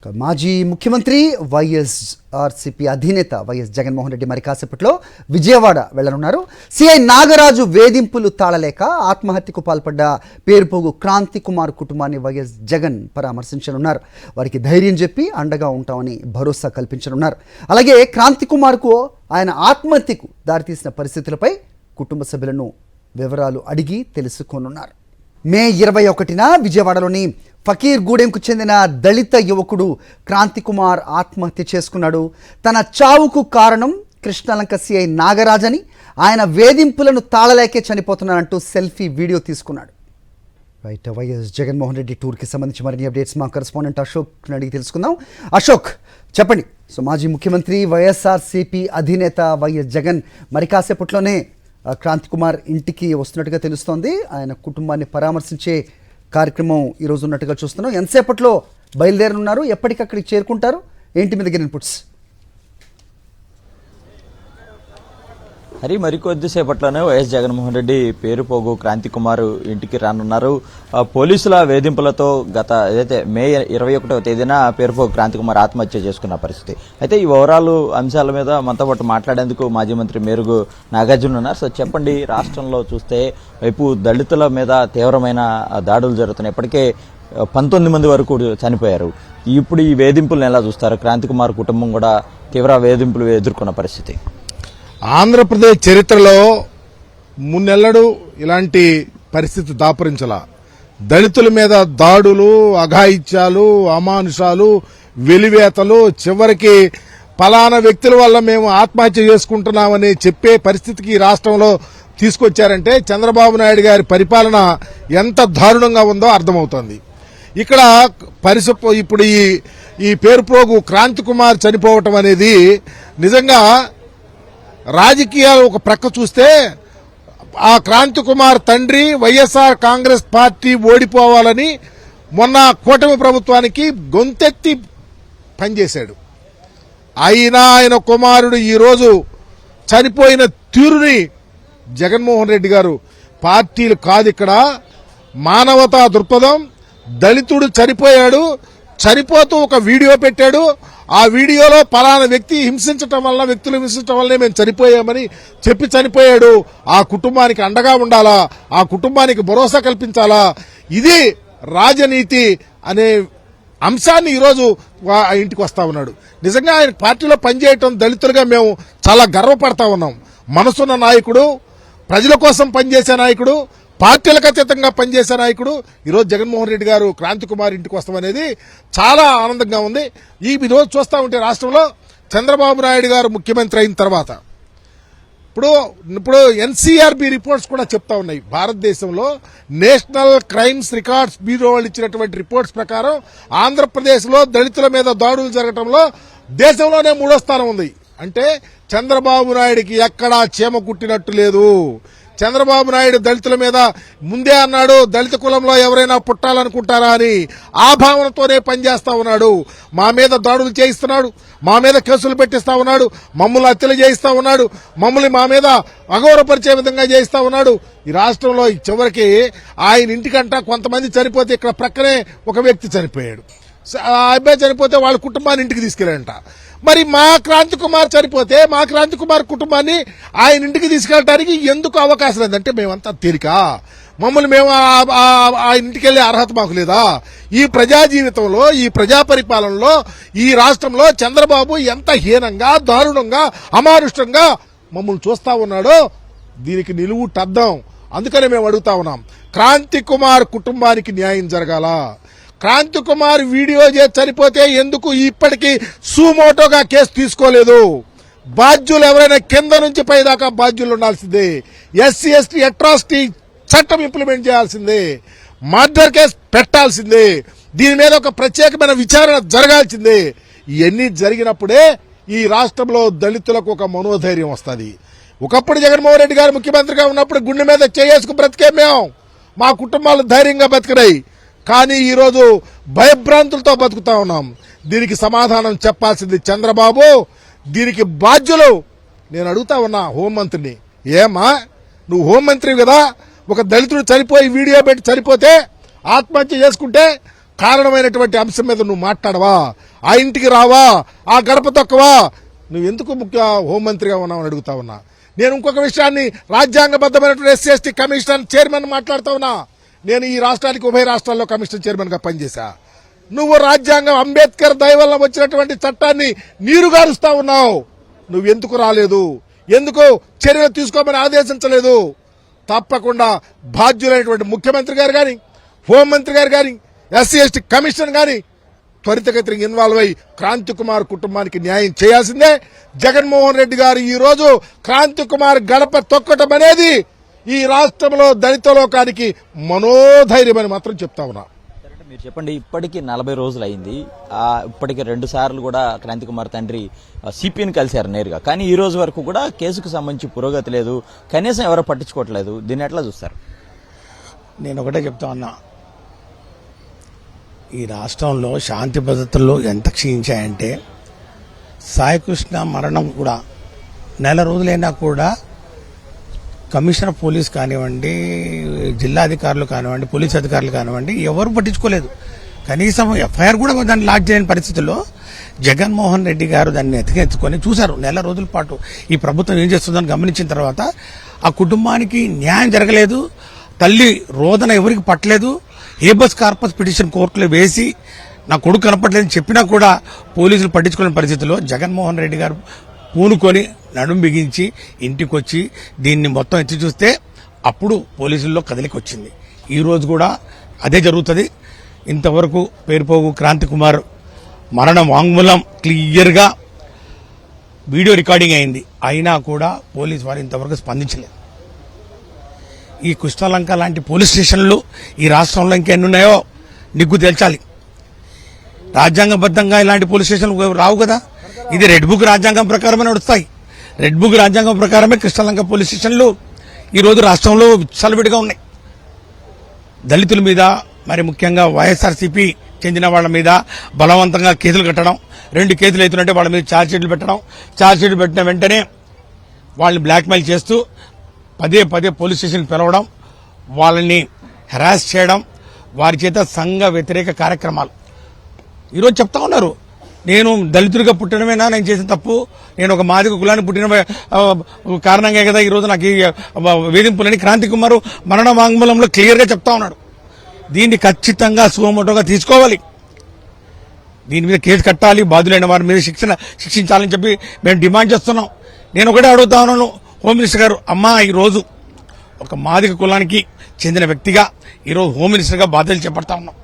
మాజీ ముఖ్యమంత్రి వైఎస్ఆర్సీపీ అధినేత వైఎస్ జగన్మోహన్ రెడ్డి మరి కాసేపట్లో విజయవాడ వెళ్లనున్నారు. సిఐ నాగరాజు వేధింపులు తాళలేక ఆత్మహత్యకు పాల్పడ్డ పేరుపోగు క్రాంతి కుమార్ కుటుంబాన్ని వైఎస్ జగన్ పరామర్శించనున్నారు. వారికి ధైర్యం చెప్పి అండగా ఉంటామని భరోసా కల్పించనున్నారు. అలాగే క్రాంతి కుమార్కు ఆయన ఆత్మహత్యకు దారితీసిన పరిస్థితులపై కుటుంబ సభ్యులను వివరాలు అడిగి తెలుసుకోనున్నారు. మే 21న విజయవాడలోని ఫకీర్ గూడెంకు చెందిన దళిత యువకుడు క్రాంతి కుమార్ ఆత్మహత్య చేసుకున్నాడు. తన చావుకు కారణం కృష్ణలంక సిఐ నాగరాజని, ఆయన వేధింపులను తాళలేకే చనిపోతున్నారంటూ సెల్ఫీ వీడియో తీసుకున్నాడు. రైట్, వైఎస్ జగన్మోహన్ రెడ్డి టూర్కి సంబంధించి మరిన్ని అప్డేట్స్ మా కరెస్పాండెంట్ అశోక్ అడిగి తెలుసుకుందాం. అశోక్, చెప్పండి. సో మాజీ ముఖ్యమంత్రి వైఎస్ఆర్సీపీ అధినేత వైఎస్ జగన్ మరి కాసేపట్లోనే క్రాంతి కుమార్ ఇంటికి వస్తున్నట్టుగా తెలుస్తోంది. ఆయన కుటుంబాన్ని పరామర్శించే కార్యక్రమం ఈరోజు ఉన్నట్టుగా చూస్తున్నాం. ఎంతసేపట్లో బయలుదేరనున్నారు? ఎప్పటికక్కడికి చేరుకుంటారు? ఏంటి మీ దగ్గర ఇన్పుట్స్? మరికొద్దిసేపట్లోనే వైఎస్ జగన్మోహన్ రెడ్డి పేరుపోగు క్రాంతి కుమార్ ఇంటికి రానున్నారు. పోలీసుల వేధింపులతో గత ఏదైతే మే 21వ తేదీన పేరుపోగు క్రాంతి కుమార్ ఆత్మహత్య చేసుకున్న పరిస్థితి. అయితే ఈ ఓవరాల్ అంశాల మీద మనతో పాటు మాట్లాడేందుకు మాజీ మంత్రి మేరుగు నాగార్జున ఉన్నారు. సో చెప్పండి, రాష్ట్రంలో చూస్తే వైపు దళితుల మీద తీవ్రమైన దాడులు జరుగుతున్నాయి. ఇప్పటికే 19 మంది వరకు చనిపోయారు. ఇప్పుడు ఈ వేధింపులను ఎలా చూస్తారు? క్రాంతి కుమార్ కుటుంబం కూడా తీవ్ర వేధింపులు ఎదుర్కొన్న పరిస్థితి. ఆంధ్రప్రదేశ్ చరిత్రలో మున్నెల్లడు ఇలాంటి పరిస్థితి దాపురించాల. దళితుల మీద దాడులు, అఘాయిత్యాలు, అమానుషాలు, వెలివేతలు, చివరికి పలానా వ్యక్తుల వల్ల మేము ఆత్మహత్య చేసుకుంటున్నామని చెప్పే పరిస్థితికి ఈ రాష్ట్రంలో తీసుకొచ్చారంటే చంద్రబాబు నాయుడు గారి పరిపాలన ఎంత దారుణంగా ఉందో అర్థమవుతోంది. ఇక్కడ ఇప్పుడు ఈ పేరుపోగు క్రాంతి కుమార్ చనిపోవటం అనేది నిజంగా రాజకీయాలు ఒక ప్రక్క చూస్తే ఆ క్రాంతి కుమార్ తండ్రి వైఎస్ఆర్ కాంగ్రెస్ పార్టీ ఓడిపోవాలని మొన్న కూటమి ప్రభుత్వానికి గొంతెత్తి పనిచేశాడు. అయినా ఆయన కుమారుడు ఈరోజు చనిపోయిన తీరుని జగన్మోహన్ రెడ్డి గారు పార్టీలు కాదు, ఇక్కడ మానవతా దృక్పథం. దళితుడు చనిపోయాడు, చనిపోతూ ఒక వీడియో పెట్టాడు. ఆ వీడియోలో పలానా వ్యక్తులు హింసించటం వల్లనే మేము చనిపోయామని చెప్పి చనిపోయాడు. ఆ కుటుంబానికి అండగా ఉండాలా, ఆ కుటుంబానికి భరోసా కల్పించాలా. ఇది రాజనీతి అనే అంశాన్ని ఈరోజు ఇంటికి వస్తా ఉన్నాడు. నిజంగా ఆయన పార్టీలో పనిచేయటం దళితులుగా మేము చాలా గర్వపడతా ఉన్నాం. మనసున్న నాయకుడు, ప్రజల కోసం పనిచేసే నాయకుడు, పార్టీలకు అతీతంగా పనిచేసే నాయకుడు ఈరోజు జగన్మోహన్ రెడ్డి గారు క్రాంతి కుమార్ ఇంటికి వస్తామనేది చాలా ఆనందంగా ఉంది. ఈ రోజు చూస్తా ఉంటే రాష్ట్రంలో చంద్రబాబు నాయుడు గారు ముఖ్యమంత్రి అయిన తర్వాత ఇప్పుడు ఎన్సీఆర్బీ రిపోర్ట్స్ కూడా చెప్తా ఉన్నాయి. భారతదేశంలో నేషనల్ క్రైమ్స్ రికార్డ్స్ బ్యూరో వాళ్ళు ఇచ్చినటువంటి రిపోర్ట్స్ ప్రకారం ఆంధ్రప్రదేశ్ లో దళితుల మీద దాడులు జరగడంలో దేశంలోనే 3వ స్థానం ఉంది. అంటే చంద్రబాబు నాయుడికి ఎక్కడా చీమ కుట్టినట్టు లేదు. చంద్రబాబు నాయుడు దళితుల మీద ముందే అన్నాడు, దళిత కులంలో ఎవరైనా పుట్టాలనుకుంటారా అని. ఆ భావనతోనే పనిచేస్తా ఉన్నాడు. మా మీద దాడులు చేయిస్తున్నాడు, మా మీద కేసులు పెట్టిస్తా ఉన్నాడు, మమ్మల్ని హత్యలు చేయిస్తా ఉన్నాడు, మమ్మల్ని మా మీద అగౌరవపరిచే విధంగా చేయిస్తా ఉన్నాడు. ఈ రాష్ట్రంలో చివరికి ఆయన ఇంటికంట కొంతమంది చనిపోతే ఇక్కడ ప్రక్కనే ఒక వ్యక్తి చనిపోయాడు. ఆ అబ్బాయి చనిపోతే వాళ్ళ కుటుంబాన్ని ఇంటికి తీసుకెళ్ళారంట. మరి మా క్రాంతి కుమార్ చనిపోతే మా క్రాంతి కుమార్ కుటుంబాన్ని ఆయన ఇంటికి తీసుకెళ్ళడానికి ఎందుకు అవకాశం లేదంటే మేమంతా తేలిక, మమ్మల్ని మేము ఆయన ఇంటికి వెళ్లే అర్హత మాకు లేదా? ఈ ప్రజా జీవితంలో, ఈ ప్రజా పరిపాలనలో ఈ రాష్ట్రంలో చంద్రబాబు ఎంత హీనంగా, దారుణంగా, అమానుష్టంగా మమ్మల్ని చూస్తా ఉన్నాడో దీనికి నిలువుటద్దం. అందుకనే మేము అడుగుతా ఉన్నాం, క్రాంతి కుమార్ కుటుంబానికి న్యాయం జరగాల. క్రాంతి కుమార్ వీడియో చేసి చనిపోతే ఎందుకు ఇప్పటికీ సుమోటోగా కేసు తీసుకోలేదు? బాధ్యులు ఎవరైనా కింద నుంచి పైదాకా బాధ్యులు ఉండాల్సిందే. ఎస్సీ ఎస్టీ అట్రాసిటీ చట్టం ఇంప్లిమెంట్ చేయాల్సిందే. మర్డర్ కేసు పెట్టాల్సిందే. దీని మీద ఒక ప్రత్యేకమైన విచారణ జరగాల్సిందే. ఇవన్నీ జరిగినప్పుడే ఈ రాష్ట్రంలో దళితులకు ఒక మనోధైర్యం వస్తుంది. ఒకప్పుడు జగన్మోహన్ రెడ్డి గారు ముఖ్యమంత్రిగా ఉన్నప్పుడు గుండె మీద చేసుకు బ్రతికే మేము, మా కుటుంబాలు ధైర్యంగా బతికినాయి. కానీ ఈరోజు భయభ్రాంతులతో బతుకుతా ఉన్నాం. దీనికి సమాధానం చెప్పాల్సింది చంద్రబాబు. దీనికి బాధ్యులు నేను అడుగుతా ఉన్నా హోంమంత్రిని, ఏమా నువ్వు హోంమంత్రి కదా, ఒక దళితుడు చనిపోయి వీడియో పెట్టి చనిపోతే ఆత్మహత్య చేసుకుంటే కారణమైనటువంటి అంశం మీద నువ్వు మాట్లాడవా? ఆ ఇంటికి రావా? ఆ గడప తొక్కవా? నువ్వు ఎందుకు ముఖ్య హోంమంత్రిగా ఉన్నావని అడుగుతా ఉన్నా. నేను ఇంకొక విషయాన్ని, రాజ్యాంగబద్ధమైనటువంటి ఎస్సీ ఎస్టీ కమిషన్ చైర్మన్ మాట్లాడుతా ఉన్నా. నేను ఈ రాష్ట్రానికి ఉభయ రాష్ట్రాల్లో కమిషన్ చైర్మన్ గా పనిచేశా. నువ్వు రాజ్యాంగం అంబేద్కర్ దయ వల్ల వచ్చినటువంటి చట్టాన్ని నీరుగారుస్తా ఉన్నావు. నువ్వు ఎందుకు రాలేదు? ఎందుకు చర్యలు తీసుకోమని ఆదేశించలేదు? తప్పకుండా బాధ్యులైనటువంటి ముఖ్యమంత్రి గారు కానీ, హోంమంత్రి గారు కానీ, ఎస్సీ ఎస్టీ కమిషన్ కానీ త్వరితగతిని ఇన్వాల్వ్ అయి క్రాంతి కుమార్ కుటుంబానికి న్యాయం చేయాల్సిందే. జగన్మోహన్ రెడ్డి గారు ఈ రోజు క్రాంతి కుమార్ గడప తొక్కటం అనేది ఈ రాష్ట్రంలో దళిత లోకానికి మనోధైర్యం అని మాత్రం చెప్తా ఉన్నా. మీరు చెప్పండి, ఇప్పటికి 40 రోజులు అయింది. ఇప్పటికి 2 సార్లు కూడా క్రాంతి కుమార్ తండ్రి సిపిని కలిశారు నేరుగా. కానీ ఈ రోజు వరకు కూడా కేసుకు సంబంధించి పురోగతి లేదు, కనీసం ఎవరో పట్టించుకోవట్లేదు. దీన్ని ఎట్లా చూస్తారు? నేను ఒకటే చెప్తా ఉన్నా, ఈ రాష్ట్రంలో శాంతి భద్రతలు ఎంత క్షీణించాయంటే, సాయికృష్ణ మరణం కూడా 4 రోజులైనా కూడా కమిషనర్ పోలీస్ కానివ్వండి, జిల్లా అధికారులు కానివ్వండి, పోలీస్ అధికారులు కానివ్వండి, ఎవరు పట్టించుకోలేదు. కనీసం ఎఫ్ఐఆర్ కూడా దాన్ని లాక్ చేయని పరిస్థితుల్లో జగన్మోహన్ రెడ్డి గారు దాన్ని ఎత్తుకొని చూశారు. 4 రోజుల పాటు ఈ ప్రభుత్వం ఏం చేస్తుందని గమనించిన తర్వాత ఆ కుటుంబానికి న్యాయం జరగలేదు. తల్లి రోదన ఎవరికి పట్టలేదు. హేబస్ కార్పస్ పిటిషన్ కోర్టులో వేసి నా కొడుకు కనపట్లేదని చెప్పినా కూడా పోలీసులు పట్టించుకునే పరిస్థితుల్లో జగన్మోహన్ రెడ్డి గారు పూనుకొని నడుం బిగించి ఇంటికి వచ్చి దీన్ని మొత్తం ఎత్తి చూస్తే అప్పుడు పోలీసుల్లో కదలికి వచ్చింది. ఈ రోజు కూడా అదే జరుగుతుంది. ఇంతవరకు పేరుపోగు క్రాంతి కుమార్ మరణ వాంగ్మూలం క్లియర్గా వీడియో రికార్డింగ్ అయింది. అయినా కూడా పోలీసు వారు ఇంతవరకు స్పందించలేదు. ఈ కృష్ణలంక లాంటి పోలీస్ స్టేషన్లు ఈ రాష్ట్రంలో ఇంకెన్ని ఉన్నాయో నిగ్గు తేల్చాలి. రాజ్యాంగబద్ధంగా ఇలాంటి పోలీస్ స్టేషన్లు రావు కదా. ఇది రెడ్ బుక్ రాజ్యాంగం ప్రకారమే నడుస్తాయి. రెడ్ బుక్ రాజ్యాంగం ప్రకారమే కృష్ణలంక పోలీస్ స్టేషన్లు ఈ రోజు రాష్ట్రంలో విచ్చలవిడిగా ఉన్నాయి. దళితుల మీద, మరి ముఖ్యంగా వైఎస్ఆర్సీపీ చెందిన వాళ్ళ మీద బలవంతంగా కేసులు కట్టడం, 2 కేసులు అవుతుంటే వాళ్ళ మీద ఛార్జ్షీట్లు పెట్టడం, ఛార్జ్షీట్లు పెట్టిన వెంటనే వాళ్ళని బ్లాక్మెయిల్ చేస్తూ పదే పోలీస్ స్టేషన్ పిలవడం, వాళ్ళని హెరాస్ చేయడం, వారి చేత సంఘ వ్యతిరేక కార్యక్రమాలు. ఈరోజు చెప్తా ఉన్నారు, నేను దళితుడిగా పుట్టడమేనా నేను చేసిన తప్పు, నేను ఒక మాదిగ కులాన్ని పుట్టిన కారణంగా కదా ఈరోజు నాకు ఈ వేధింపులని క్రాంతి కుమార్ మరణ వాంగ్మూలంలో క్లియర్గా చెప్తా ఉన్నాడు. దీన్ని ఖచ్చితంగా సుమోటోగా తీసుకోవాలి. దీని మీద కేసు కట్టాలి. బాధ్యులైన వారి మీద శిక్షించాలని చెప్పి మేము డిమాండ్ చేస్తున్నాం. నేను ఒకటే అడుగుతా ఉన్నాను హోమ్ మినిస్టర్ గారు, అమ్మా ఈరోజు ఒక మాదిగ కులానికి చెందిన వ్యక్తిగా ఈరోజు హోమ్ మినిస్టర్గా బాధ్యతలు చేపడతా ఉన్నాం.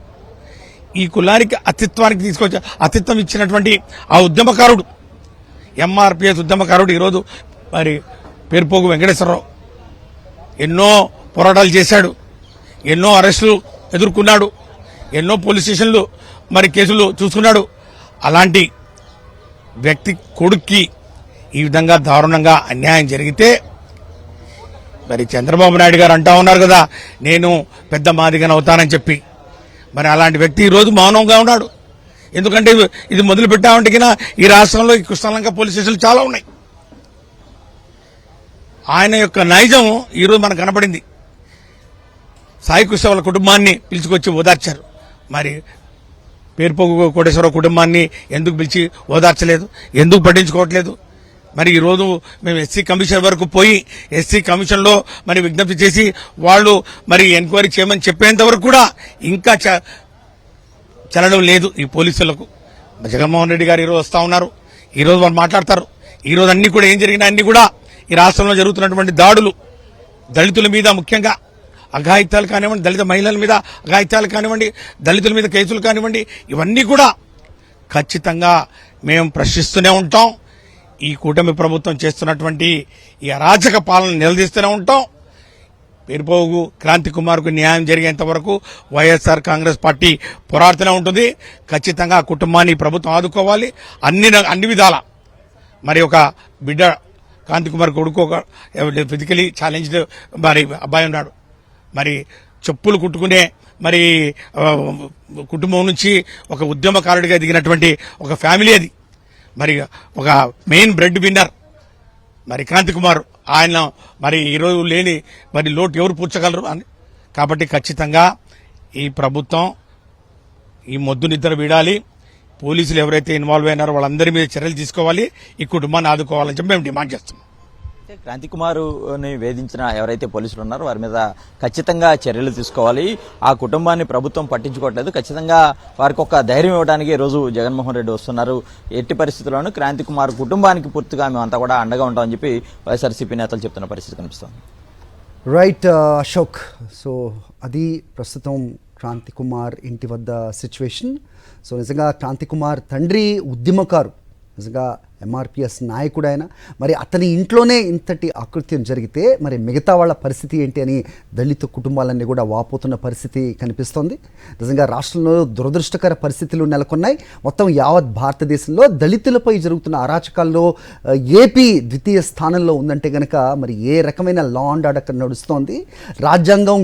ఈ కులానికి అస్తిత్వం ఇచ్చినటువంటి ఆ ఉద్యమకారుడు, ఎంఆర్పిఎస్ ఉద్యమకారుడు ఈరోజు మరి పేరుపోగు వెంకటేశ్వరరావు ఎన్నో పోరాటాలు చేశాడు, ఎన్నో అరెస్టులు ఎదుర్కొన్నాడు, ఎన్నో పోలీస్ స్టేషన్లు మరి కేసులు చూసుకున్నాడు. అలాంటి వ్యక్తి కొడుక్కి ఈ విధంగా దారుణంగా అన్యాయం జరిగితే మరి చంద్రబాబు నాయుడు గారు అంటా ఉన్నారు కదా, నేను పెద్ద మాదిగని అవుతానని చెప్పి. మరి అలాంటి వ్యక్తి ఈరోజు మౌనంగా ఉన్నాడు. ఎందుకంటే ఇది మొదలు పెట్టామంటే ఈ రాష్ట్రంలో ఈ కృష్ణలంక పోలీస్ స్టేషన్లు చాలా ఉన్నాయి. ఆయన యొక్క నైజం ఈరోజు మనకు కనపడింది. సాయి కృష్ణ వాళ్ళ కుటుంబాన్ని పిలుచుకొచ్చి ఓదార్చారు. మరి పేరుపోగు కోటేశ్వరరావు కుటుంబాన్ని ఎందుకు పిలిచి ఓదార్చలేదు, ఎందుకు పట్టించుకోవట్లేదు? మరి ఈరోజు మేము ఎస్సీ కమిషన్ వరకు పోయి ఎస్సీ కమిషన్లో మరి విజ్ఞప్తి చేసి వాళ్ళు మరి ఎంక్వైరీ చేయమని చెప్పేంత వరకు కూడా ఇంకా చలనం లేదు ఈ పోలీసులకు. జగన్మోహన్ రెడ్డి గారు ఈరోజు వస్తా ఉన్నారు, ఈరోజు వాళ్ళు మాట్లాడతారు. ఈరోజు అన్ని కూడా ఏం జరిగినా అన్ని కూడా ఈ రాష్ట్రంలో జరుగుతున్నటువంటి దాడులు, దళితుల మీద ముఖ్యంగా అఘాయిత్యాలు కానివ్వండి, దళిత మహిళల మీద అఘాయిత్యాలు కానివ్వండి, దళితుల మీద కేసులు కానివ్వండి, ఇవన్నీ కూడా ఖచ్చితంగా మేము ప్రశ్నిస్తూనే ఉంటాం. ఈ కూటమి ప్రభుత్వం చేస్తున్నటువంటి ఈ అరాచక పాలన నిలదీస్తూనే ఉంటాం. పేరుపోగు క్రాంతి కుమార్కు న్యాయం జరిగేంత వరకు వైఎస్ఆర్ కాంగ్రెస్ పార్టీ పోరాడుతూనే ఉంటుంది. ఖచ్చితంగా ఆ కుటుంబాన్ని ప్రభుత్వం ఆదుకోవాలి అన్ని విధాల. మరి ఒక బిడ్డ క్రాంతి కుమార్ కొడుకు ఒక ఫిజికలీ ఛాలెంజ్డ్ మరి అబ్బాయి ఉన్నాడు. మరి చెప్పులు కుట్టుకునే మరి కుటుంబం నుంచి ఒక ఉద్యమకారుడిగా దిగినటువంటి ఒక ఫ్యామిలీ అది. మరి ఒక మెయిన్ బ్రెడ్ విన్నర్ మరి క్రాంతి కుమార్, ఆయన మరి ఈరోజు లేని మరి లోటు ఎవరు పూడ్చగలరు అని. కాబట్టి ఖచ్చితంగా ఈ ప్రభుత్వం ఈ మొద్దు నిద్ర వీడాలి. పోలీసులు ఎవరైతే ఇన్వాల్వ్ అయినారో వాళ్ళందరి మీద చర్యలు తీసుకోవాలి. ఈ కుటుంబాన్ని ఆదుకోవాలని చెప్పి మేము డిమాండ్ చేస్తున్నాం. అంటే క్రాంతి కుమారుని వేధించిన ఎవరైతే పోలీసులు ఉన్నారో వారి మీద ఖచ్చితంగా చర్యలు తీసుకోవాలి. ఆ కుటుంబాన్ని ప్రభుత్వం పట్టించుకోవట్లేదు. ఖచ్చితంగా వారికి ఒక ధైర్యం ఇవ్వడానికి ఈ రోజు జగన్మోహన్ రెడ్డి వస్తున్నారు. ఎట్టి పరిస్థితుల్లోనూ క్రాంతి కుమార్ కుటుంబానికి పూర్తిగా మేమంతా కూడా అండగా ఉంటామని చెప్పి వైఎస్ఆర్సీపీ నేతలు చెప్తున్న పరిస్థితి కనిపిస్తోంది. రైట్ అశోక్. సో అది ప్రస్తుతం క్రాంతి కుమార్ ఇంటి వద్ద సిచ్యువేషన్. సో నిజంగా క్రాంతి కుమార్ తండ్రి ఉద్యమకారు, నిజంగా ఎంఆర్పిఎస్ నాయకుడు ఆయన. మరి అతని ఇంట్లోనే ఇంతటి అకృత్యం జరిగితే మరి మిగతా వాళ్ళ పరిస్థితి ఏంటి అని దళిత కుటుంబాలన్నీ కూడా వాపోతున్న పరిస్థితి కనిపిస్తోంది. నిజంగా రాష్ట్రంలో దురదృష్టకర పరిస్థితులు నెలకొన్నాయి. మొత్తం యావత్ భారతదేశంలో దళితులపై జరుగుతున్న అరాచకాల్లో ఏపీ ద్వితీయ స్థానంలో ఉందంటే కనుక మరి ఏ రకమైన లా అండ్ ఆర్డర్ నడుస్తోంది, రాజ్యాంగం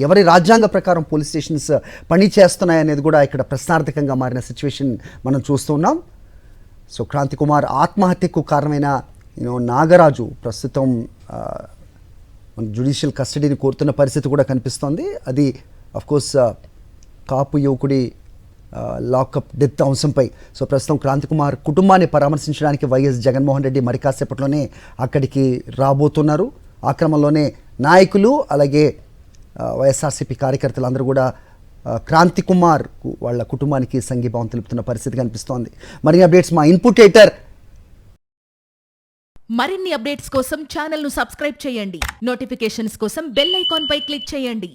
ఎవరి రాజ్యాంగ ప్రకారం పోలీస్ స్టేషన్స్ పని చేస్తున్నాయనేది కూడా ఇక్కడ ప్రశ్నార్థకంగా మారిన సిచ్యువేషన్ మనం చూస్తున్నాం. సో క్రాంతి కుమార్ ఆత్మహత్యకు కారణమైన నాగరాజు ప్రస్తుతం మన జ్యుడిషియల్ కస్టడీని కోరుతున్న పరిస్థితి కూడా కనిపిస్తోంది. అది అఫ్కోర్స్ కాపు యువకుడి లాకప్ డెత్ అంశంపై. సో ప్రస్తుతం క్రాంతి కుమార్ కుటుంబాన్ని పరామర్శించడానికి వైఎస్ జగన్మోహన్ రెడ్డి మరి కాసేపట్లోనే అక్కడికి రాబోతున్నారు. ఆ క్రమంలోనే నాయకులు అలాగే వైఎస్ఆర్సీపీ కార్యకర్తలు అందరూ కూడా క్రాంతి కుమార్ వాళ్ళ కుటుంబానికి సంఘీభావం తెలుపుతున్న పరిస్థితి కనిపిస్తోంది. మరిన్ని అప్డేట్స్ మా ఇన్పుట్ ఎడిటర్. మరిన్ని అప్డేట్స్ కోసం ఛానల్ ను సబ్స్క్రైబ్ చేయండి. నోటిఫికేషన్స్ కోసం బెల్ ఐకాన్ పై క్లిక్ చేయండి.